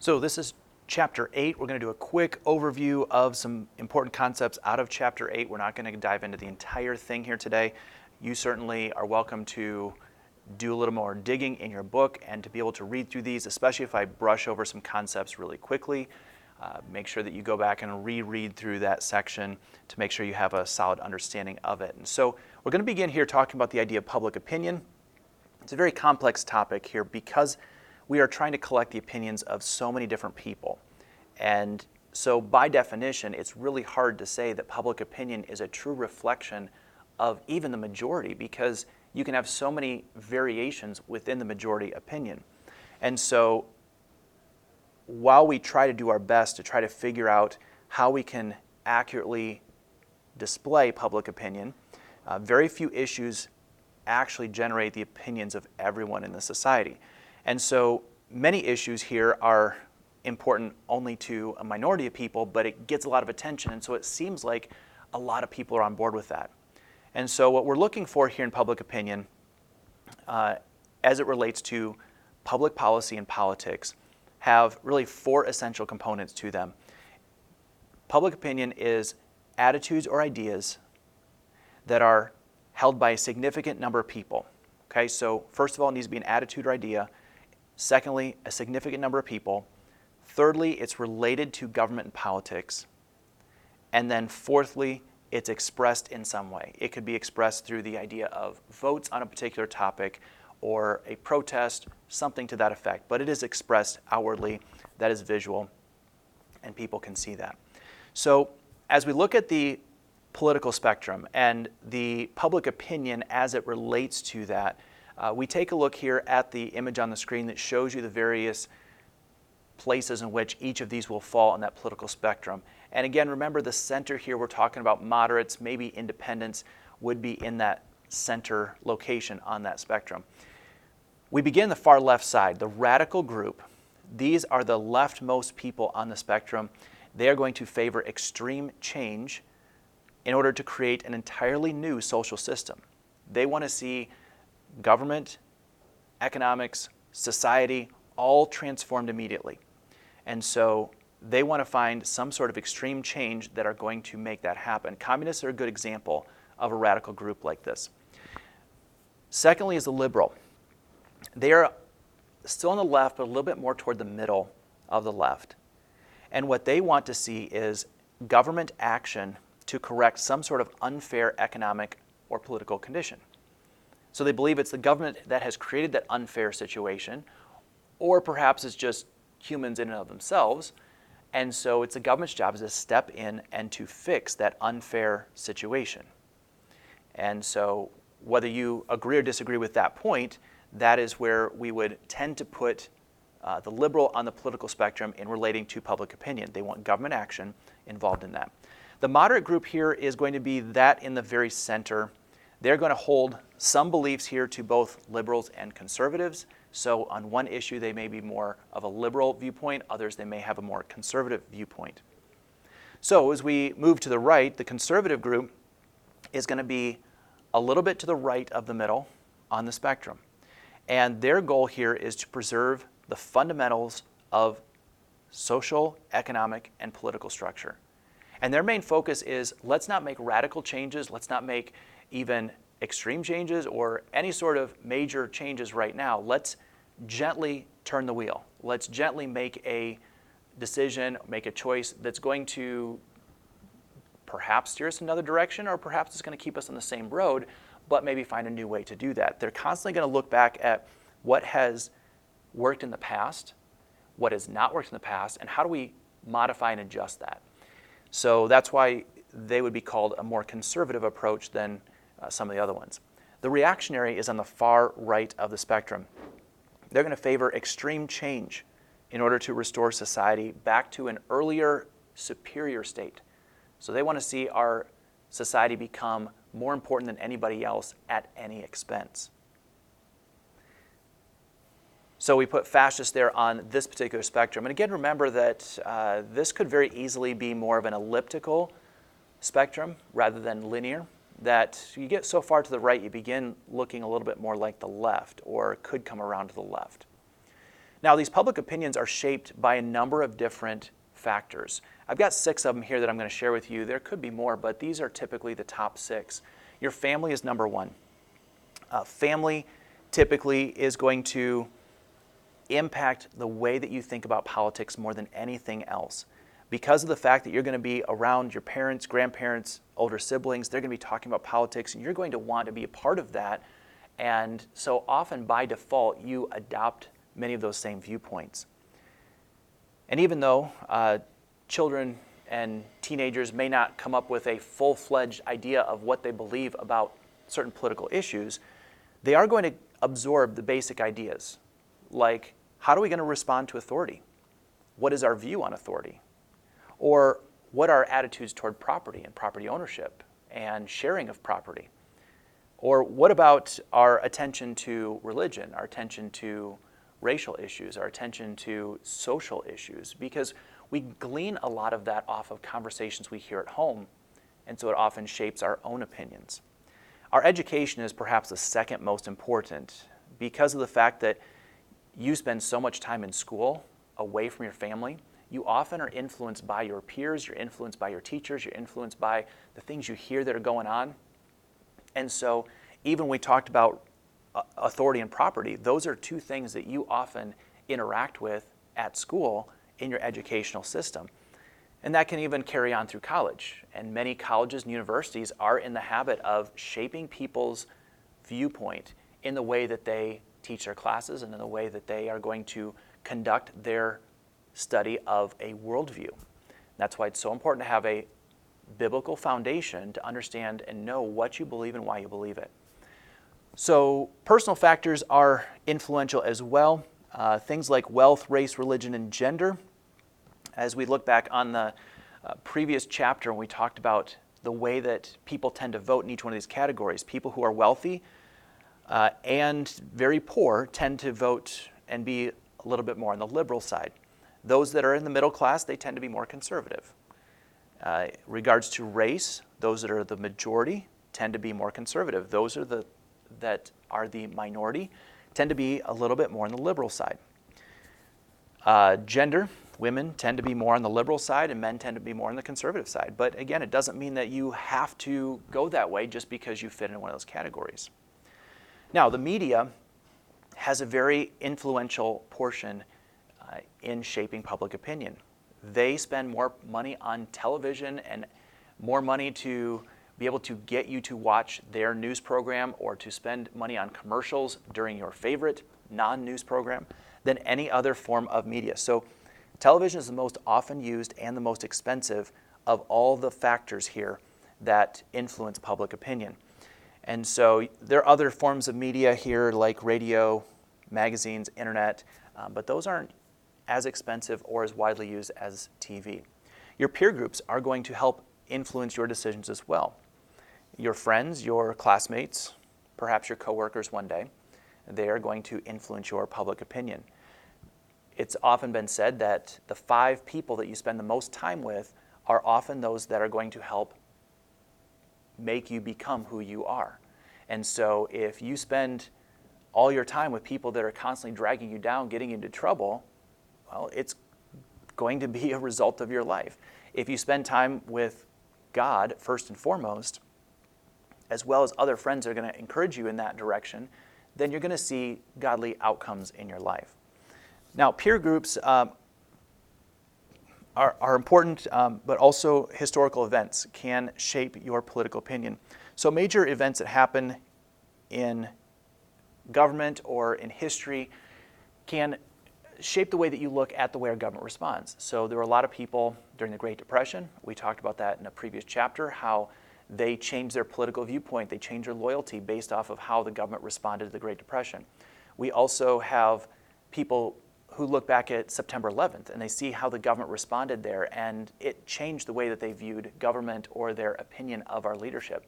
So this is Chapter 8. We're going to do a quick overview of some important concepts out of Chapter 8. We're not going to dive into the entire thing here today. You certainly are welcome to do a little more digging in your book and to be able to read through these, especially if I brush over some concepts really quickly. Make sure that you go back and reread through that section to make sure you have a solid understanding of it. And so we're going to begin here talking about the idea of public opinion. It's a very complex topic here because we are trying to collect the opinions of so many different people. And so by definition, it's really hard to say that public opinion is a true reflection of even the majority, because you can have so many variations within the majority opinion. And so while we try to do our best to try to figure out how we can accurately display public opinion, very few issues actually generate the opinions of everyone in the society. And so many issues here are important only to a minority of people, but it gets a lot of attention, and so it seems like a lot of people are on board with that. And so what we're looking for here in public opinion, as it relates to public policy and politics, have really four essential components to them. Public opinion is attitudes or ideas that are held by a significant number of people. Okay, so first of all, it needs to be an attitude or idea. Secondly, a significant number of people. Thirdly, it's related to government and politics. And then fourthly, it's expressed in some way. It could be expressed through the idea of votes on a particular topic or a protest, something to that effect. But it is expressed outwardly, that is visual, and people can see that. So as we look at the political spectrum and the public opinion as it relates to that, we take a look here at the image on the screen that shows you the various places in which each of these will fall on that political spectrum. And again, remember the center here, we're talking about moderates, maybe independents would be in that center location on that spectrum. We begin the far left side, the radical group. These are the leftmost people on the spectrum. They are going to favor extreme change in order to create an entirely new social system. They want to see government, economics, society, all transformed immediately. And so they want to find some sort of extreme change that are going to make that happen. Communists are a good example of a radical group like this. Secondly is the liberal. They are still on the left, but a little bit more toward the middle of the left. And what they want to see is government action to correct some sort of unfair economic or political condition. So they believe it's the government that has created that unfair situation, or perhaps it's just humans in and of themselves, and so it's the government's job to step in and to fix that unfair situation. And so whether you agree or disagree with that point, that is where we would tend to put the liberal on the political spectrum in relating to public opinion. They want government action involved in that. The moderate group here is going to be that in the very center. They're going to hold some beliefs here to both liberals and conservatives. So on one issue, they may be more of a liberal viewpoint. Others, they may have a more conservative viewpoint. So as we move to the right, the conservative group is going to be a little bit to the right of the middle on the spectrum. And their goal here is to preserve the fundamentals of social, economic, and political structure. And their main focus is, let's not make radical changes, let's not make even extreme changes or any sort of major changes right now. Let's gently turn the wheel. Let's gently make a decision, make a choice that's going to perhaps steer us in another direction, or perhaps it's going to keep us on the same road, but maybe find a new way to do that. They're constantly going to look back at what has worked in the past, what has not worked in the past, and how do we modify and adjust that. So that's why they would be called a more conservative approach than some of the other ones. The reactionary is on the far right of the spectrum. They're going to favor extreme change in order to restore society back to an earlier, superior state. So they want to see our society become more important than anybody else at any expense. So we put fascist there on this particular spectrum. And again, remember that this could very easily be more of an elliptical spectrum rather than linear, that you get so far to the right, you begin looking a little bit more like the left, or could come around to the left. Now, these public opinions are shaped by a number of different factors. I've got 6 of them here that I'm going to share with you. There could be more, but these are typically the top 6. Your family is number 1. Family typically is going to impact the way that you think about politics more than anything else. Because of the fact that you're going to be around your parents, grandparents, older siblings, they're going to be talking about politics, and you're going to want to be a part of that. And so often, by default, you adopt many of those same viewpoints. And even though children and teenagers may not come up with a full-fledged idea of what they believe about certain political issues, they are going to absorb the basic ideas, like how are we going to respond to authority? What is our view on authority? Or what are our attitudes toward property and property ownership and sharing of property? Or what about our attention to religion, our attention to racial issues, our attention to social issues? Because we glean a lot of that off of conversations we hear at home, and so it often shapes our own opinions. Our education is perhaps the second most important because of the fact that you spend so much time in school away from your family. You often are influenced by your peers, you're influenced by your teachers, you're influenced by the things you hear that are going on. And so even when we talked about authority and property, those are 2 things that you often interact with at school in your educational system. And that can even carry on through college. And many colleges and universities are in the habit of shaping people's viewpoint in the way that they teach their classes and in the way that they are going to conduct their study of a worldview. That's why it's so important to have a biblical foundation to understand and know what you believe and why you believe it. So personal factors are influential as well. Things like wealth, race, religion, and gender. As we look back on the previous chapter when we talked about the way that people tend to vote in each one of these categories, people who are wealthy and very poor tend to vote and be a little bit more on the liberal side. Those that are in the middle class, they tend to be more conservative. Regards to race, those that are the majority tend to be more conservative. Those that are the minority tend to be a little bit more on the liberal side. Gender, women tend to be more on the liberal side and men tend to be more on the conservative side. But again, it doesn't mean that you have to go that way just because you fit in one of those categories. Now, the media has a very influential portion in shaping public opinion. They spend more money on television and more money to be able to get you to watch their news program or to spend money on commercials during your favorite non-news program than any other form of media. So television is the most often used and the most expensive of all the factors here that influence public opinion. And so there are other forms of media here like radio, magazines, internet, but those aren't as expensive or as widely used as TV. Your peer groups are going to help influence your decisions as well. Your friends, your classmates, perhaps your coworkers one day, they are going to influence your public opinion. It's often been said that the 5 people that you spend the most time with are often those that are going to help make you become who you are. And so if you spend all your time with people that are constantly dragging you down, getting you into trouble, well, it's going to be a result of your life. If you spend time with God first and foremost, as well as other friends that are going to encourage you in that direction, then you're going to see godly outcomes in your life. Now, peer groups are important, but also historical events can shape your political opinion. So major events that happen in government or in history can shape the way that you look at the way our government responds. So there were a lot of people during the Great Depression. We talked about that in a previous chapter, how they changed their political viewpoint. They changed their loyalty based off of how the government responded to the Great Depression. We also have people who look back at September 11th and they see how the government responded there, and it changed the way that they viewed government or their opinion of our leadership.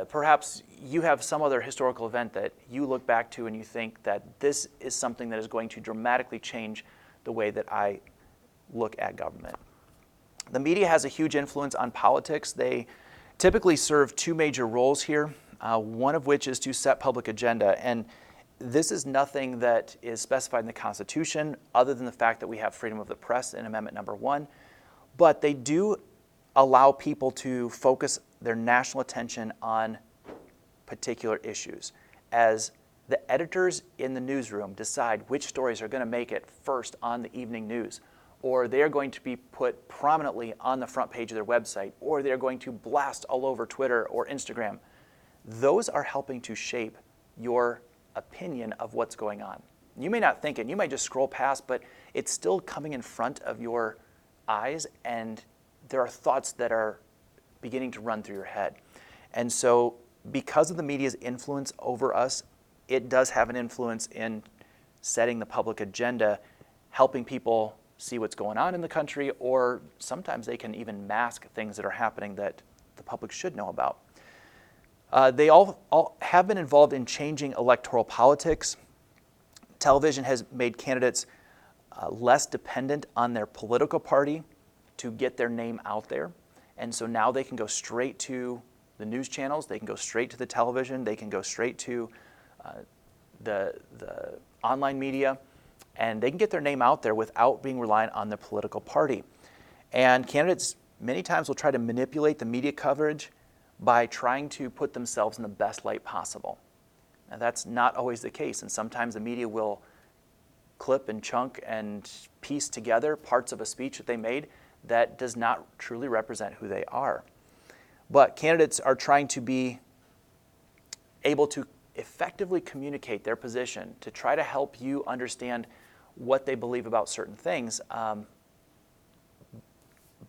Perhaps you have some other historical event that you look back to and you think that this is something that is going to dramatically change the way that I look at government. The media has a huge influence on politics. They typically serve 2 major roles here, one of which is to set public agenda. And this is nothing that is specified in the Constitution other than the fact that we have freedom of the press in Amendment number 1, but they do allow people to focus their national attention on particular issues. As the editors in the newsroom decide which stories are going to make it first on the evening news, or they're going to be put prominently on the front page of their website, or they're going to blast all over Twitter or Instagram, those are helping to shape your opinion of what's going on. You may not think it, you might just scroll past, but it's still coming in front of your eyes, and there are thoughts that are beginning to run through your head. And so because of the media's influence over us, it does have an influence in setting the public agenda, helping people see what's going on in the country, or sometimes they can even mask things that are happening that the public should know about. They all have been involved in changing electoral politics. Television has made candidates less dependent on their political party to get their name out there. And so now they can go straight to the news channels, they can go straight to the television, they can go straight to the online media, and they can get their name out there without being reliant on their political party. And candidates many times will try to manipulate the media coverage by trying to put themselves in the best light possible. Now, that's not always the case, and sometimes the media will clip and chunk and piece together parts of a speech that they made that does not truly represent who they are. But candidates are trying to be able to effectively communicate their position to try to help you understand what they believe about certain things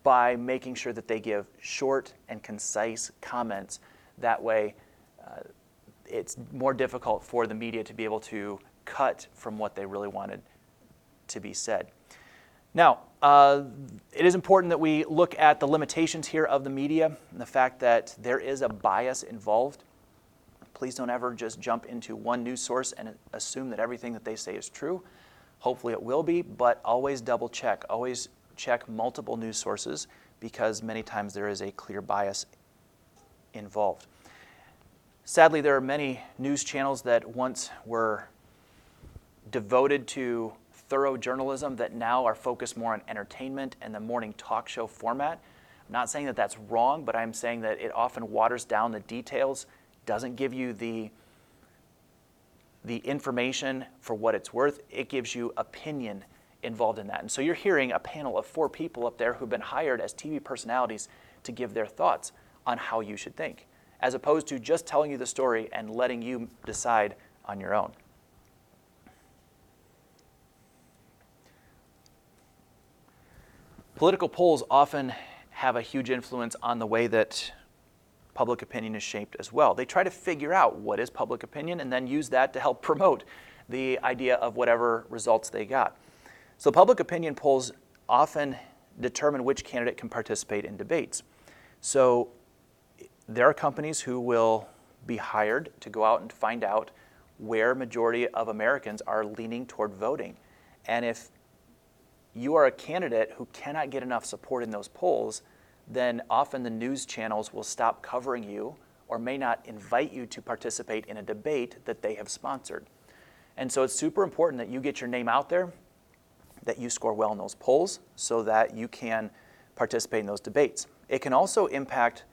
by making sure that they give short and concise comments. That way, it's more difficult for the media to be able to cut from what they really wanted to be said. Now, it is important that we look at the limitations here of the media and the fact that there is a bias involved. Please don't ever just jump into one news source and assume that everything that they say is true. Hopefully it will be, but always double check. Always check multiple news sources because many times there is a clear bias involved. Sadly, there are many news channels that once were devoted to thorough journalism that now are focused more on entertainment and the morning talk show format. I'm not saying that that's wrong, but I'm saying that it often waters down the details, doesn't give you the information for what it's worth. It gives you opinion involved in that. And so you're hearing a panel of 4 people up there who've been hired as TV personalities to give their thoughts on how you should think, as opposed to just telling you the story and letting you decide on your own. Political polls often have a huge influence on the way that public opinion is shaped as well. They try to figure out what is public opinion and then use that to help promote the idea of whatever results they got. So public opinion polls often determine which candidate can participate in debates. So there are companies who will be hired to go out and find out where majority of Americans are leaning toward voting. And if you are a candidate who cannot get enough support in those polls, then often the news channels will stop covering you or may not invite you to participate in a debate that they have sponsored. And so it's super important that you get your name out there, that you score well in those polls so that you can participate in those debates. It can also impact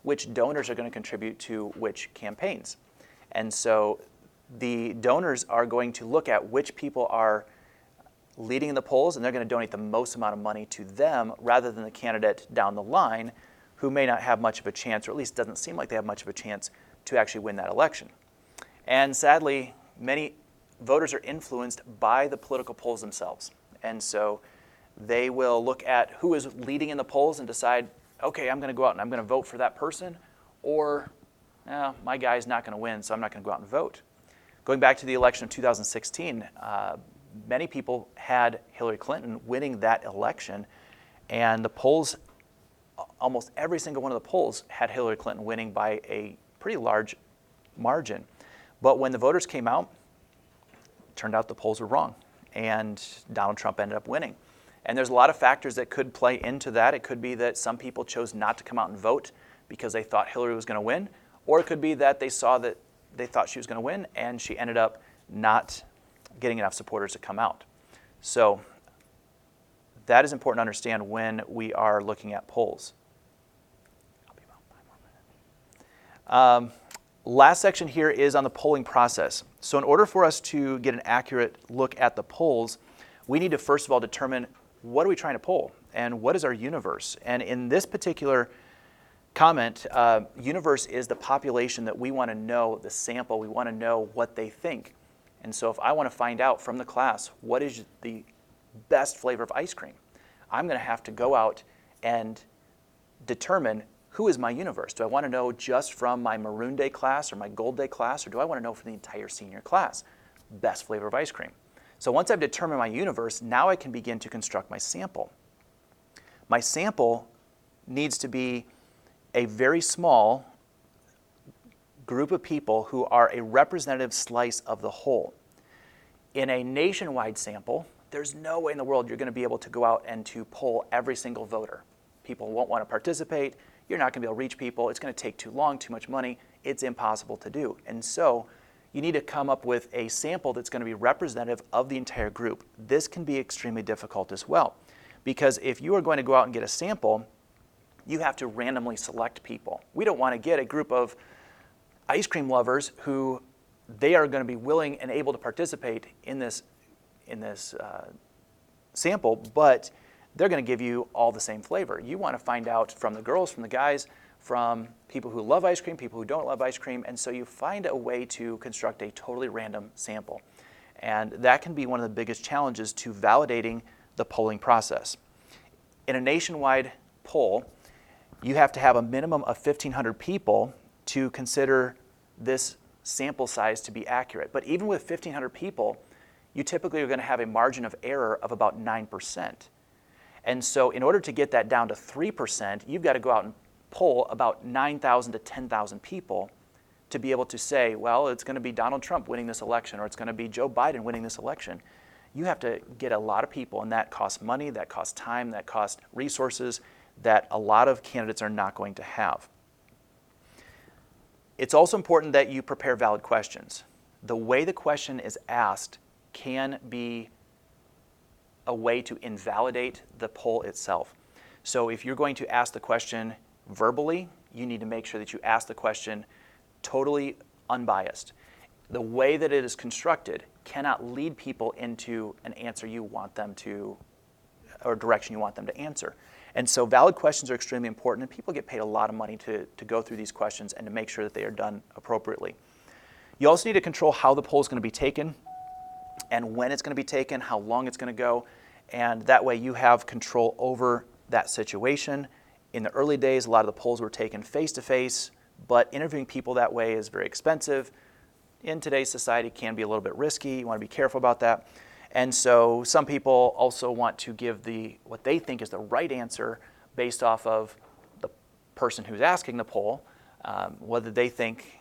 which donors are going to contribute to which campaigns. And so the donors are going to look at which people are leading in the polls, and they're going to donate the most amount of money to them rather than the candidate down the line who may not have much of a chance, or at least doesn't seem like they have much of a chance to actually win that election. And sadly, many voters are influenced by the political polls themselves. And so they will look at who is leading in the polls and decide, okay, I'm going to go out and I'm going to vote for that person, or my guy's not going to win, so I'm not going to go out and vote. Going back to the election of 2016, many people had Hillary Clinton winning that election, and the polls, almost every single one of the polls had Hillary Clinton winning by a pretty large margin. But when the voters came out, it turned out the polls were wrong, and Donald Trump ended up winning. And there's a lot of factors that could play into that. It could be that some people chose not to come out and vote because they thought Hillary was going to win, or it could be that they saw that they thought she was going to win, and she ended up not getting enough supporters to come out. So that is important to understand when we are looking at polls. I'll be about 5 more minutes. Last section here is on the polling process. So in order for us to get an accurate look at the polls, we need to first of all determine what are we trying to poll and what is our universe. And in this particular comment, universe is the population that we want to know, the sample, we want to know what they think. And so if I want to find out from the class what is the best flavor of ice cream, I'm going to have to go out and determine who is my universe. Do I want to know just from my Maroon Day class or my Gold Day class, or do I want to know from the entire senior class? Best flavor of ice cream. So once I've determined my universe, now I can begin to construct my sample. My sample needs to be a very small group of people who are a representative slice of the whole. In a nationwide sample, there's no way in the world you're going to be able to go out and to poll every single voter. People won't want to participate. You're not going to be able to reach people. It's going to take too long, too much money. It's impossible to do. And so you need to come up with a sample that's going to be representative of the entire group. This can be extremely difficult as well, because if you are going to go out and get a sample, you have to randomly select people. We don't want to get a group of ice cream lovers who they are going to be willing and able to participate in this sample, but they're going to give you all the same flavor. You want to find out from the girls, from the guys, from people who love ice cream, people who don't love ice cream, and so you find a way to construct a totally random sample. And that can be one of the biggest challenges to validating the polling process. In a nationwide poll, you have to have a minimum of 1,500 people to consider this sample size to be accurate. But even with 1,500 people, you typically are going to have a margin of error of about 9%. And so in order to get that down to 3%, you've got to go out and poll about 9,000 to 10,000 people to be able to say, well, it's going to be Donald Trump winning this election, or it's going to be Joe Biden winning this election. You have to get a lot of people, and that costs money, that costs time, that costs resources that a lot of candidates are not going to have. It's also important that you prepare valid questions. The way the question is asked can be a way to invalidate the poll itself. So if you're going to ask the question verbally, you need to make sure that you ask the question totally unbiased. The way that it is constructed cannot lead people into an answer you want them to, or direction you want them to answer. And so valid questions are extremely important, and people get paid a lot of money to go through these questions and to make sure that they are done appropriately. You also need to control how the poll is going to be taken and when it's going to be taken, how long it's going to go, and that way you have control over that situation. In the early days, a lot of the polls were taken face-to-face, but interviewing people that way is very expensive. In today's society, it can be a little bit risky. You want to be careful about that. And so some people also want to give what they think is the right answer based off of the person who's asking the poll, whether they think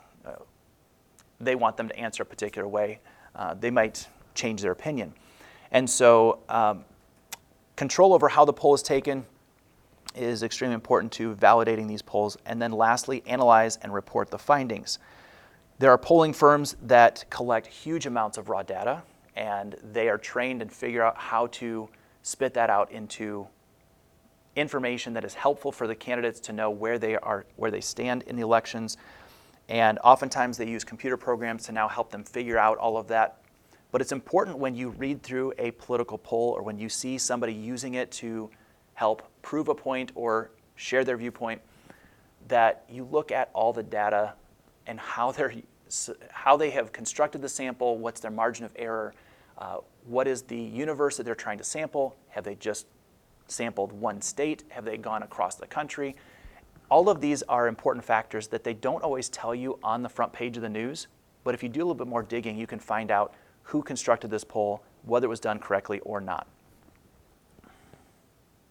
they want them to answer a particular way. They might change their opinion. And so control over how the poll is taken is extremely important to validating these polls. And then lastly, analyze and report the findings. There are polling firms that collect huge amounts of raw data, and they are trained and figure out how to spit that out into information that is helpful for the candidates to know where they stand in the elections. And oftentimes they use computer programs to now help them figure out all of that. But it's important when you read through a political poll or when you see somebody using it to help prove a point or share their viewpoint, that you look at all the data and how they have constructed the sample, what's their margin of error, what is the universe that they're trying to sample, have they just sampled one state, have they gone across the country. All of these are important factors that they don't always tell you on the front page of the news, but if you do a little bit more digging, you can find out who constructed this poll, whether it was done correctly or not.